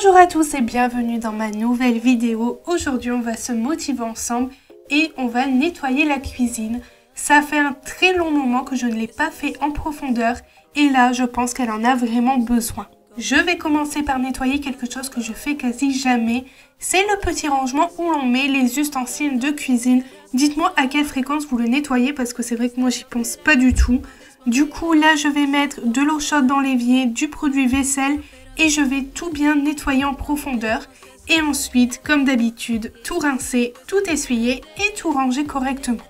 Bonjour à tous et bienvenue dans ma nouvelle vidéo. Aujourd'hui on va se motiver ensemble et on va nettoyer la cuisine. Ça fait un très long moment que je ne l'ai pas fait en profondeur et là je pense qu'elle en a vraiment besoin. Je vais commencer par nettoyer quelque chose que je fais quasi jamais. C'est le petit rangement où l'on met les ustensiles de cuisine. Dites-moi à quelle fréquence vous le nettoyez parce que c'est vrai que moi j'y pense pas du tout. Du coup là je vais mettre de l'eau chaude dans l'évier, du produit vaisselle et je vais tout bien nettoyer en profondeur. Et ensuite, comme d'habitude, tout rincer, tout essuyer et tout ranger correctement.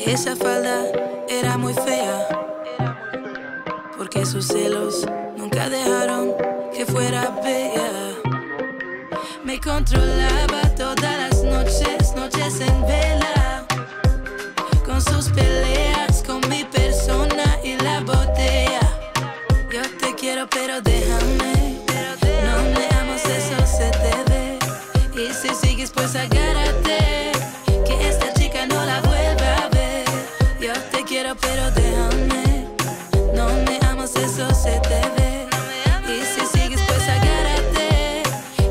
Esa falda era muy fea, porque sus celos nunca dejaron que fuera bella. Me controlaba todas las noches, noches en vela, con sus peleas, con mi persona y la botella. Yo te quiero pero déjame, no me amas, eso se te ve. Y si sigues pues agárrate, que esta chica no la vuelva a ver. Yo te quiero pero déjame, no me amas, eso se te ve. Y si sigues pues agárrate,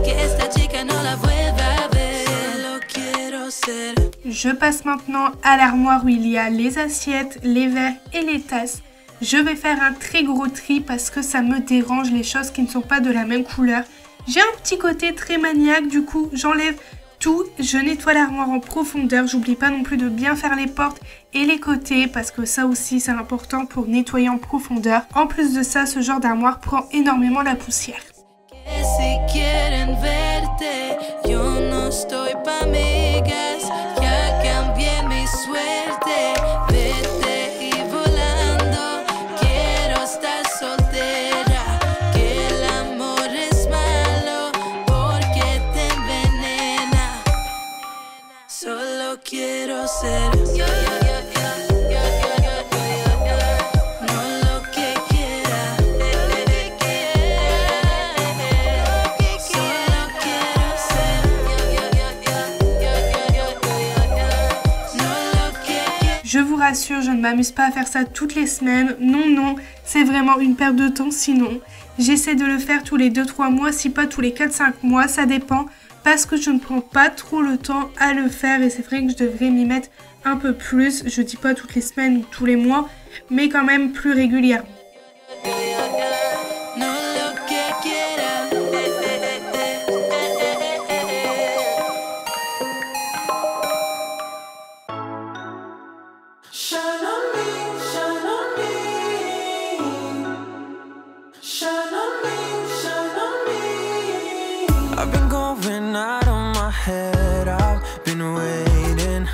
que esta chica no la vuelva a ver. Solo quiero ser. Je passe maintenant à l'armoire où il y a les assiettes, les verres et les tasses. Je vais faire un très gros tri parce que ça me dérange les choses qui ne sont pas de la même couleur. J'ai un petit côté très maniaque, du coup j'enlève tout, je nettoie l'armoire en profondeur, j'oublie pas non plus de bien faire les portes et les côtés parce que ça aussi c'est important pour nettoyer en profondeur. En plus de ça, ce genre d'armoire prend énormément la poussière. Je vous rassure, je ne m'amuse pas à faire ça toutes les semaines. Non, non, c'est vraiment une perte de temps sinon. J'essaie de le faire tous les 2-3 mois, si pas tous les 4-5 mois, ça dépend. Parce que je ne prends pas trop le temps à le faire et c'est vrai que je devrais m'y mettre un peu plus. Je dis pas toutes les semaines ou tous les mois, mais quand même plus régulièrement. I've been going out of my head, I've been waiting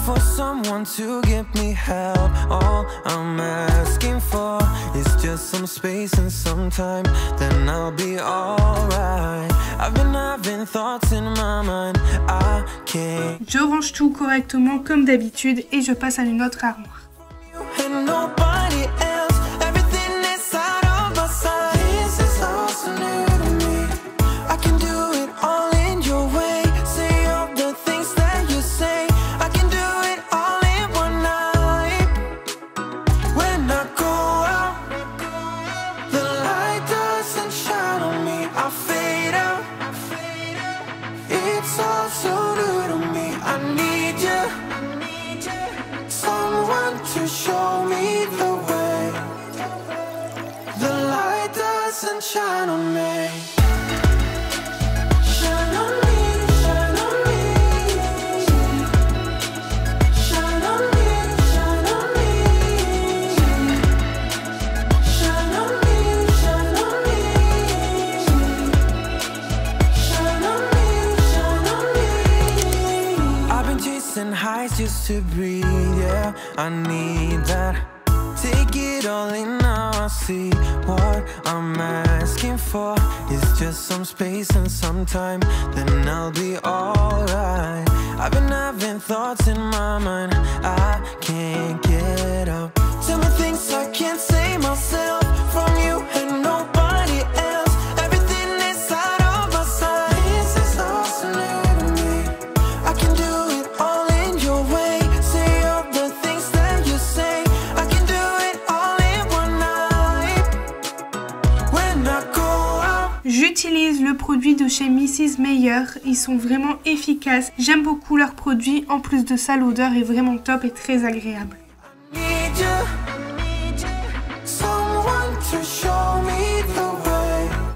for someone to give me help. All I'm asking for is just some space and some time, then I'll be alright. I've been having thoughts in my mind, I can't. Je range tout correctement comme d'habitude et je passe à une autre armoire. And nobody else, everything is out of my sight. This is all so new to me. I can do it all in your way. Say all the things that you say. I can do it all in one night. When I go out, the light doesn't shine on me. I fade out. It's all so new to me. I need you, someone to show me the way. The light doesn't shine on me. Shine on me, shine on me. Shine on me, shine on me. Shine on me, shine on me. Shine on me, shine on me. I've been chasing highs just to breathe, yeah, I need that. take it all in now. I see what I'm asking for is just some space and some time, then I'll be alright. I've been having thoughts in my mind I can't get out. Tell me things I can't say myself from you and nobody else. Everything is out of my sight. This is all so new to me. I can do it all in your way. Say all the things that you say. I can do it all in one night. When I go out. J'utilise le produit de chez 𝘕𝑚𝑒𝑠, ils sont vraiment efficaces. J'aime beaucoup leurs produits. En plus de ça, l'odeur est vraiment top et très agréable.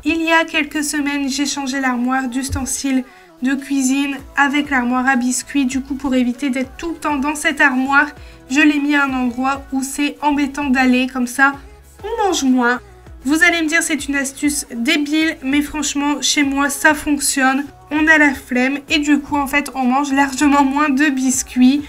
Il y a quelques semaines, j'ai changé l'armoire d'ustensiles de cuisine avec l'armoire à biscuits. Du coup, pour éviter d'être tout le temps dans cette armoire, je l'ai mis à un endroit où c'est embêtant d'aller. Comme ça, on mange moins. Vous allez me dire, c'est une astuce débile, mais franchement, chez moi, ça fonctionne. On a la flemme et du coup, en fait, on mange largement moins de biscuits.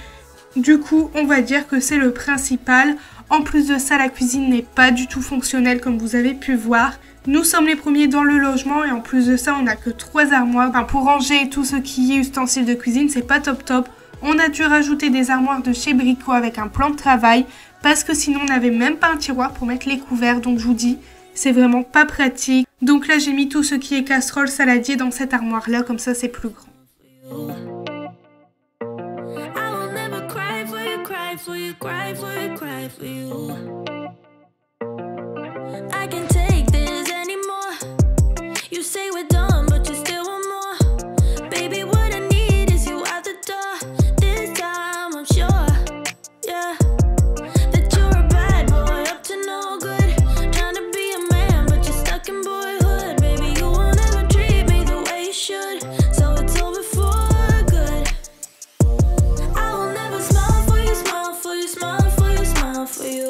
Du coup, on va dire que c'est le principal. En plus de ça, la cuisine n'est pas du tout fonctionnelle comme vous avez pu voir. Nous sommes les premiers dans le logement et en plus de ça, on n'a que 3 armoires. Enfin, pour ranger tout ce qui est ustensiles de cuisine, c'est pas top top. On a dû rajouter des armoires de chez Gros avec un plan de travail parce que sinon, on n'avait même pas un tiroir pour mettre les couverts. Donc, je vous dis, c'est vraiment pas pratique. Donc là, j'ai mis tout ce qui est casserole, saladier dans cette armoire-là. Comme ça, c'est plus grand. I can take this anymore. You say we're done, but you still want more. Baby, what I need is you out the door. This time I'm sure, yeah, that you're a bad boy up to no good. Trying to be a man, but you're stuck in boyhood. Baby, you won't ever treat me the way you should. So it's over for good. I will never smile for you, smile for you, smile for you, smile for you.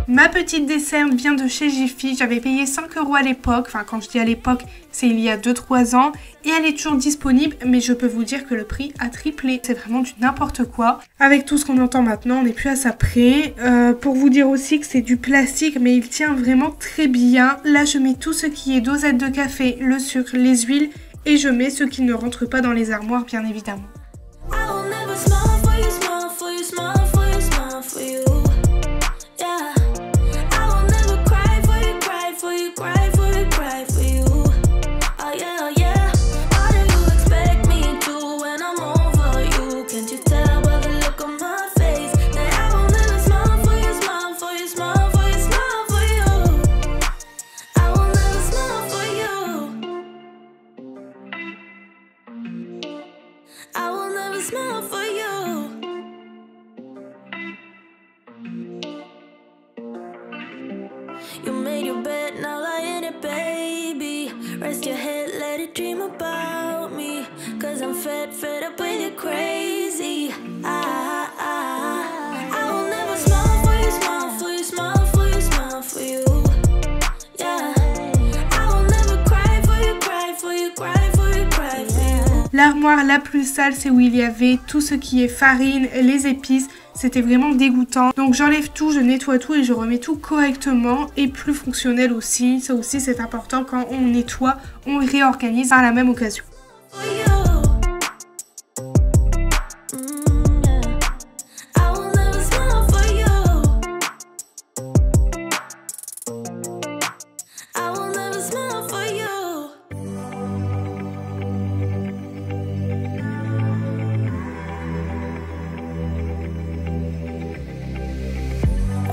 Ma petite dessert vient de chez 𝘕𝘕𝘌. J'avais payé 5 € à l'époque. Enfin, quand je dis à l'époque, c'est il y a 2-3 ans. Et elle est toujours disponible, mais je peux vous dire que le prix a triplé. C'est vraiment du n'importe quoi. Avec tout ce qu'on entend maintenant, on n'est plus à ça près. Pour vous dire aussi que c'est du plastique, mais il tient vraiment très bien. Là, je mets tout ce qui est dosette de café, le sucre, les huiles. Et je mets ce qui ne rentre pas dans les armoires, bien évidemment. You made your bed, now lie in it, baby. Rest your head, let it dream about me. Cause I'm fed up with you crazy. I will never smile for you, smile for you, smile for you, smile for you. Yeah. I will never cry for you, cry for you, cry for you, cry for you. L'armoire la plus sale, c'est où il y avait tout ce qui est farine, les épices. C'était vraiment dégoûtant. Donc j'enlève tout, je nettoie tout et je remets tout correctement et plus fonctionnel aussi. Ça aussi c'est important, quand on nettoie, on réorganise par la même occasion.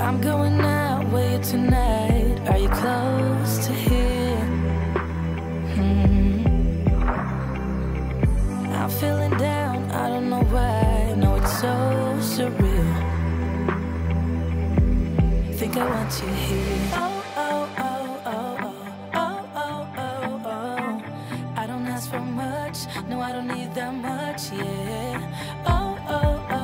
I'm going out with you tonight. Are you close to here? I'm feeling down, I don't know why. No, it's so surreal. Think I want you here. Oh, oh, oh, oh, oh, oh, oh, oh, oh. I don't ask for much, no, I don't need that much, yeah. Oh, oh, oh.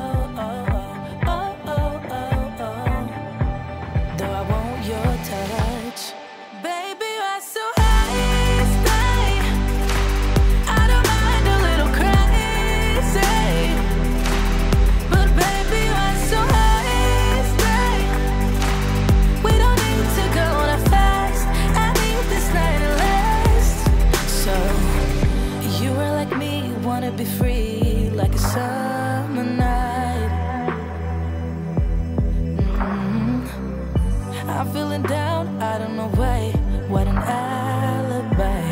I'm feeling down, I don't know why. What an alibi.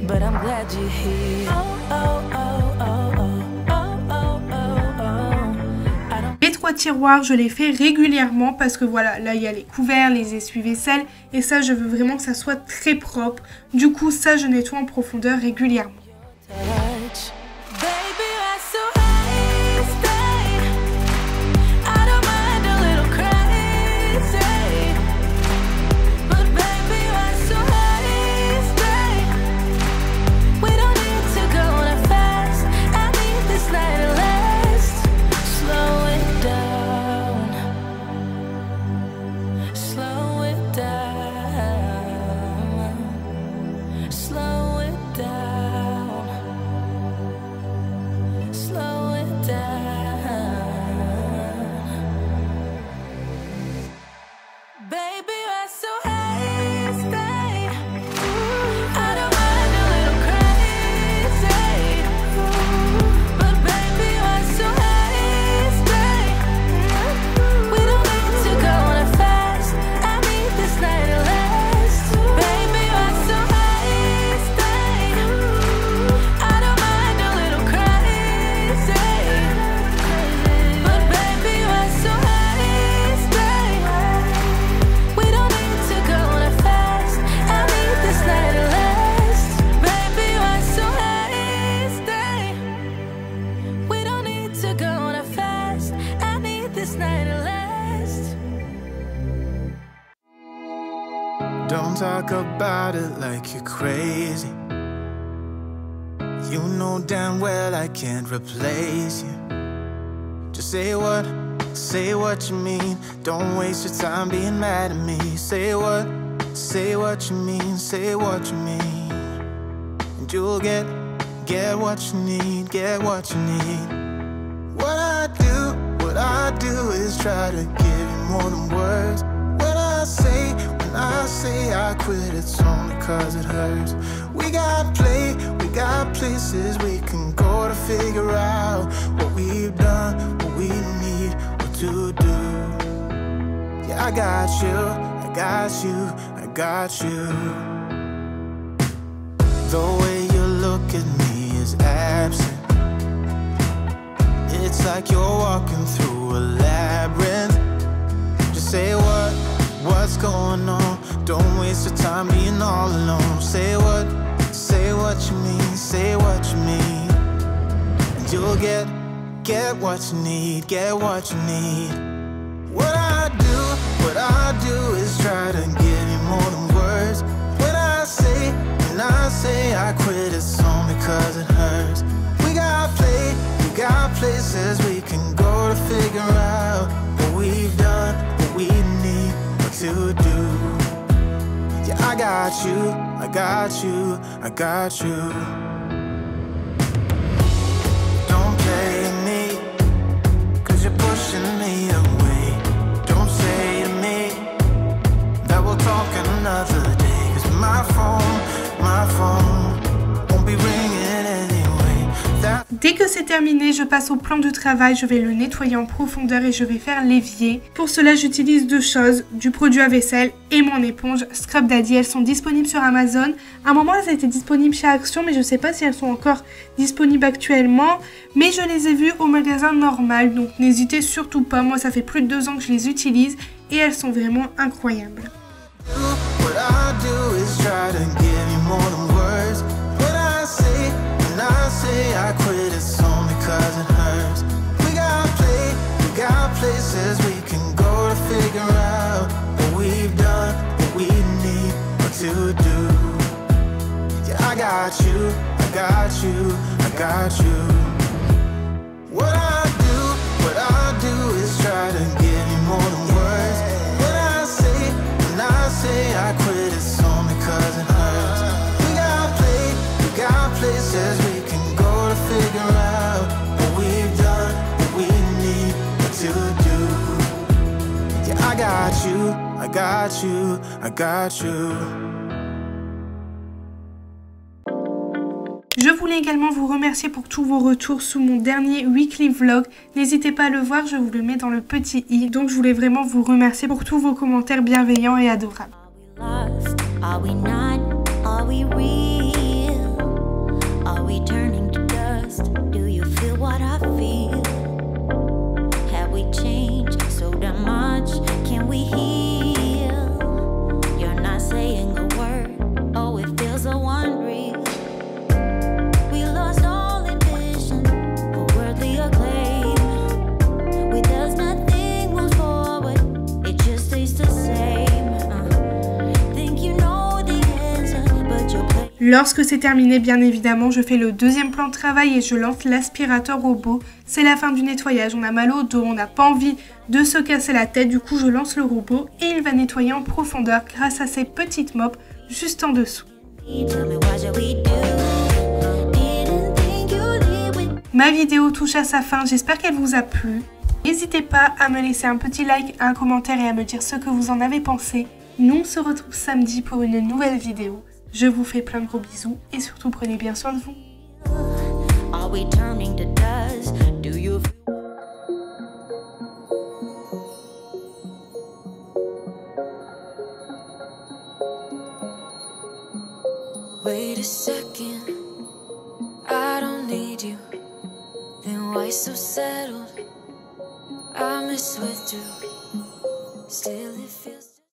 But I'm glad you're here. Les 3 tiroirs, je les fais régulièrement parce que voilà, là il y a les couverts, les essuie-vaisselle et ça je veux vraiment que ça soit très propre. Du coup ça je nettoie en profondeur régulièrement. Don't talk about it like you're crazy. You know damn well I can't replace you. Just say what you mean. Don't waste your time being mad at me. Say what you mean, say what you mean. And you'll get what you need, get what you need. What I do is try to give you more than words. When I say I quit, it's only cause it hurts. We got places we can go to figure out what we've done, what we need, what to do. Yeah, I got you. The way you look at me is absent. It's like you're walking through a labyrinth. Just say what's going on. Don't waste your time being all alone. Say what you mean, say what you mean. And you'll get what you need, get what you need. What I do is try to give you more than words. When I say I quit, it's only cause it hurts. We got places we can go to figure out what we've done, what we need, what to do. Yeah, I got you. Don't play me, cause you're pushing me away. Don't say to me that we'll talk another day. Cause my phone won't be ringing anyway. Dès que c'est terminé, je passe au plan de travail, je vais le nettoyer en profondeur et je vais faire l'évier. Pour cela, j'utilise 2 choses, du produit à vaisselle et mon éponge Scrub Daddy. Elles sont disponibles sur Amazon. À un moment, elles étaient disponibles chez Action, mais je ne sais pas si elles sont encore disponibles actuellement. Mais je les ai vues au magasin normal, donc n'hésitez surtout pas. Moi, ça fait plus de 2 ans que je les utilise et elles sont vraiment incroyables. I quit, it's only cause it hurts. We got places we can go to figure out what we've done, what we need, what to do. Yeah, I got you. What I do is try to give you more than words. When I say I quit, it's only cause it hurts. We got places we can go to figure out what we've done, what we need, what to do. Yeah, I got you. Je voulais également vous remercier pour tous vos retours sous mon dernier weekly vlog. N'hésitez pas à le voir, je vous le mets dans le petit i. Donc je voulais vraiment vous remercier pour tous vos commentaires bienveillants et adorables. Lorsque c'est terminé, bien évidemment, je fais le deuxième plan de travail et je lance l'aspirateur robot. C'est la fin du nettoyage, on a mal au dos, on n'a pas envie de se casser la tête. Du coup, je lance le robot et il va nettoyer en profondeur grâce à ces petites mops juste en dessous. Ma vidéo touche à sa fin, j'espère qu'elle vous a plu. N'hésitez pas à me laisser un petit like, un commentaire et à me dire ce que vous en avez pensé. Nous, on se retrouve samedi pour une nouvelle vidéo. Je vous fais plein de gros bisous et surtout prenez bien soin de vous. Wait a second, I don't need you. Then why so settled? I miss with you. Still it feels